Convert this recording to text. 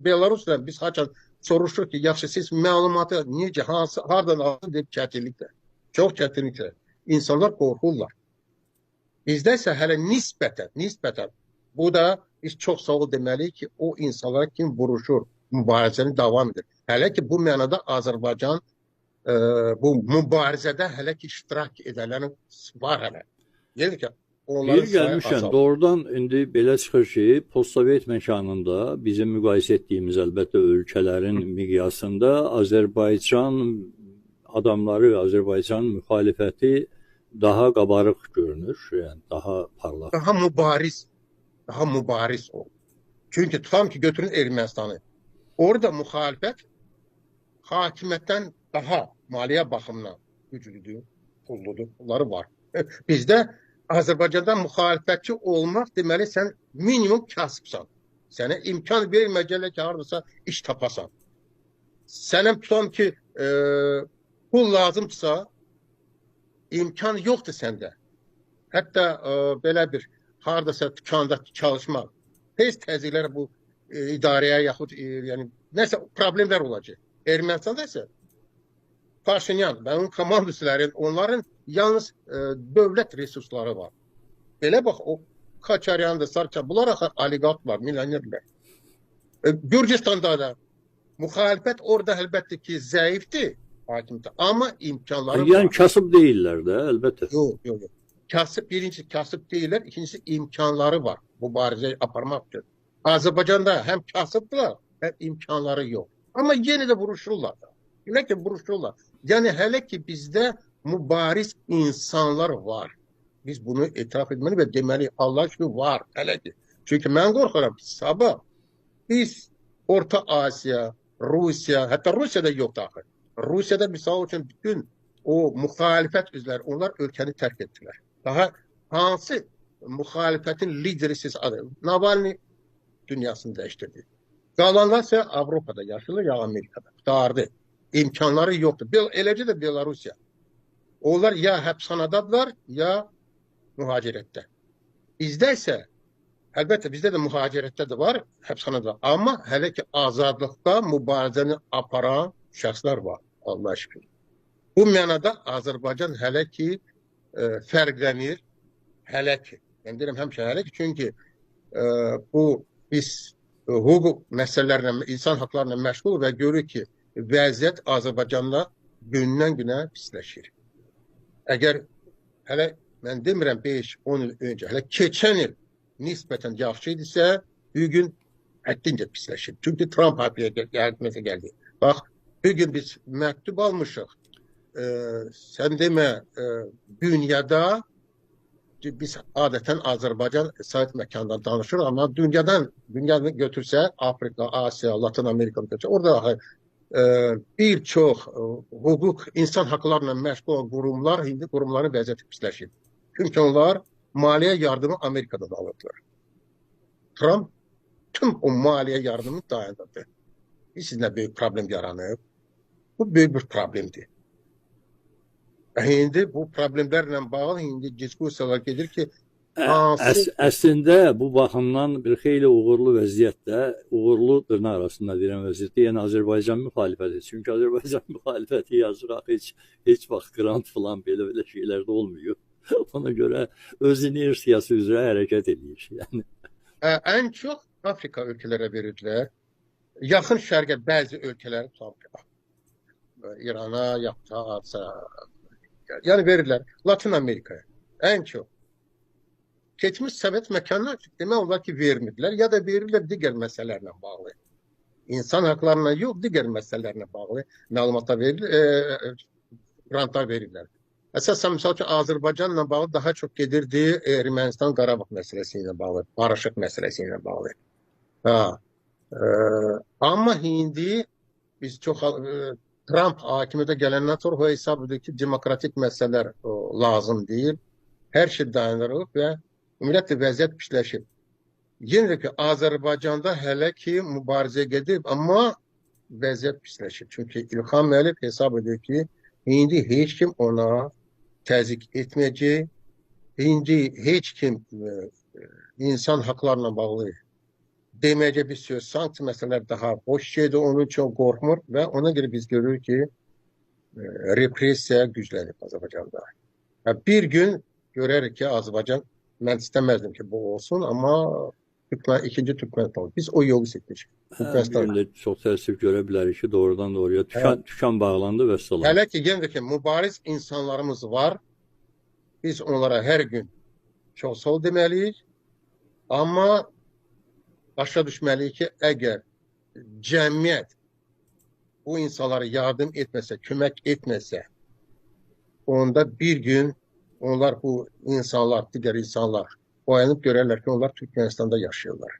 Belarus'la biz haçan soruşur ki, yaxşı siz məlumatı necə, hansı, hardan aldınız deyib çətinliklə. Çox çətinliklə. İnsanlar qorxurlar. Bizdə isə hələ nisbətən, bu da biz çox sağ ol deməliyik ki, o insanlara kim vuruşur, mübarizəni davam edir. Hələ ki, bu mənada Azərbaycan bu mübarizədə hələ ki iştirak edənlərin var hələ. Deyir ki, onların Yeri sayı gəlmişkən, azalır. doğrudan indi belə çıxır ki, postsovet məkanında bizim müqayisə etdiyimiz əlbəttə ölkələrin miqyasında Azərbaycan adamları, Azərbaycan müxalifəti daha qabarıq görünür, yəni daha parlaq. Daha mübariz o. Çünki tutam ki götürün Ermənistanı. Orada müxalifət hakimiyyətdən daha maliyyə baxımından güclüdür, pulludur, bunları var. Bizdə Azərbaycanda müxalifətçi olmaq deməli sən minimum kasıbsan. Sənə imkan verməyəcəklər ki, haradasa iş tapasan. Sənə tutam ki pul lazımdırsa imkan yoxdur səndə. Hətta belə bir haradasa dükanda çalışmaq. Tez təzyiqlər bu idarəyə yaxud yəni nəsə problemlər olacaq. Ermənistanda isə Paşinyan və onun komandasıların, onların yalnız dövlət resursları var. Belə bax, o Kaçaryan'da, Sarkar, bunlar oligarklar, milyonerlər. Gürcistan'da da müxalifət orada əlbəttə ki zəifdir hakimiyyətdə, amma imkanları var. Yəni kasıb deyirlər də, əlbəttə. Yox. Birincisi kasıb deyirlər, ikincisi imkanları var mübarizəyi aparmaq üçün. Azərbaycanda həm kasıbdılar, həm imkanları yox. Amma yenə də vuruşurlar da. Demək ki, vuruşurlar. Yəni hələ ki bizdə mübariz insanlar var. Biz bunu etiraf etməli və deməli, Allah şükür var hələ ki. Çünki mən qorxuram ki, sabah biz Orta Asiya, Rusiya, hətta Rusiyada yoxdur axı. Rusiyada misal üçün bütün o müxalifət üzvləri, onlar ölkəni tərk etdilər. Daha hansı müxalifətin lideri siz adı? Navalny dünyasını dəyişdirdi. Qalanlar isə Avropada yaşayırlar ya Amerikada. Dardı. İmkanları yoxdur. Eləcə də Belarusya. Onlar ya həbsxanadadılar, ya mühacirətdə. Bizdə isə, əlbəttə bizdə də mühacirətdə də var, həbsxanada. Amma hələ ki azadlıqda mübarizəni aparan şəxslər var, Allah şükür. Bu mənada Azərbaycan hələ ki fərqlənir, hələ ki. Yəni deyirəm həmişə hələ ki, çünki bu biz hüquq məsələlərlə, insan haqlarına məşğul və görürük ki, vəziyyət Azərbaycanda gündən günə pisləşir. Əgər hələ mən demirəm 5-10 il öncə, hələ keçən il nisbətən yaxşı idisə, bugün həddincə pisləşir. Çünki Trump hakimiyyətə gəldi. Bax, bugün biz məktub almışıq. Sən demə, dünyada biz adətən Azərbaycan sayt məkandan danışır, amma dünyanı götürsə, Afrika, Asiya, Latin Amerika götürsə, orada bir çox hüquq, insan haqlarına məşğul olan qurumlar, indi qurumların vəziyyəti pisləşir. Çünki onlar maliyyə yardımı Amerikadan alırdılar. Trump tüm o maliyyə yardımını dayandırdı. Sizinlə böyük problem yaranıb. Bu böyük bir problemdir. İndi bu problemlərlə bağlı indi diskusiyalar gedir ki, Əslində bu baxımdan bir xeyli uğurlu vəziyyətdə, uğurlu dırnaq arasında deyilən vəziyyətdə, yəni Azərbaycan müxalifəti. Çünki Azərbaycan müxalifəti yazır, heç vaxt qrant falan belə şeylər də olmuyor. Ona görə öz inersiyası üzrə hərəkət edir. Yəni. Ən çox Afrika ölkələrə verirlər. Yaxın şərqə bəzi ölkələr, İrana, yəni verirlər. Latin Amerikaya ən çox. Keçmiş Sovet məkanlar demək olar ki vermirdilər ya da verirlər digər məsələlərlə bağlı. İnsan haqlarına yox, digər məsələlərlə bağlı məlumatlar verirlər, grantlar verirlər. Əsasən misal üçün Azərbaycanla bağlı daha çox gedirdi Ermənistan Qarabağ məsələsi ilə bağlı, barışıq məsələsi ilə bağlı. Amma indi biz çox Trump hakimiyyətə gələndən sonra o hesab edir ki, demokratik məsələlər lazım deyil. Hər şey dayanırıq və ümumiyyətlə vəziyyət pisləşib. Yenə ki, Azərbaycanda hələ ki mübarizə gedib, amma vəziyyət pisləşib. Çünki İlham Əliyev hesab edir ki, indi heç kim ona təzyiq etməyəcək, indi heç kim insan haqlarına bağlı demeyecek bir söz. Sanki meseleler daha boş şeydi, onun için korkmur ve ona göre biz görürük ki represiya güçlenir Azerbaycan'da. Ya bir gün görerik ki Azerbaycan, ben istemezdim ki bu olsun ama Türkmen, ikinci Türkmenistan. Biz o yolu seçtik. Bir Türkmenistan. gün də çox təəssüf görə bilərik ki, doğrudan doğruya Evet. tükan bağlandı və salam. Hele ki yine ki mübariz insanlarımız var. Biz onlara her gün çok sağ ol demeliyiz. Ama başa düşmeliyik ki eğer cemiyet bu insanlara yardım etmese, kömek etmese, onda bir gün onlar, bu insanlar, diğer insanlar uyanıp görürler ki onlar Türkmenistan'da yaşıyorlar.